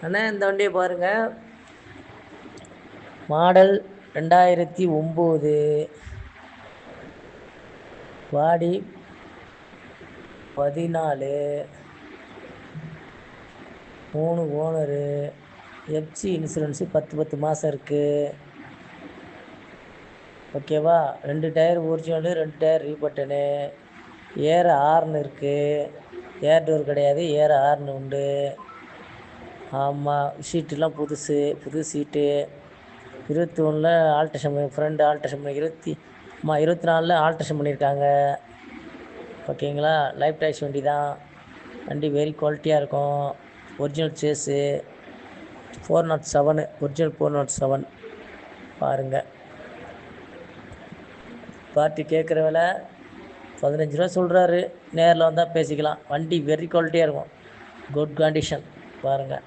அண்ணா இந்த வண்டியை பாருங்கள், மாடல் 2009, பாடி 14, 3 ஓனரு, எஃப்சி இன்சூரன்ஸு 10 மாதம் இருக்குது. ஓகேவா? 2 டயர் ஒரிஜினலு, 2 டயர் ரீபட்டனு, ஏர் ஹார்ன் இருக்குது. ஏர் டோர் கிடையாது, ஏர் ஹார்ன் உண்டு. ஆமாம், சீட்டுலாம் புதுசு, புது சீட்டு. 21 ஆல்ட்ரேஷன் பண்ணி, ஃப்ரண்ட் ஆல்ட்ரேஷன் பண்ணி, 24 ஆல்ட்ரேஷன் பண்ணியிருக்காங்க. ஓகேங்களா? லைஃப் டைஸ் வண்டி தான். வண்டி வெரி குவாலிட்டியாக இருக்கும். ஒரிஜினல் சேஸு 407, ஒரிஜினல் 407 பாருங்கள். பார்ட்டி கேட்குற விலை 15 ரூபா சொல்கிறாரு. நேரில் வந்தால் பேசிக்கலாம். வண்டி வெரி குவாலிட்டியாக இருக்கும், குட் கண்டிஷன் பாருங்கள்.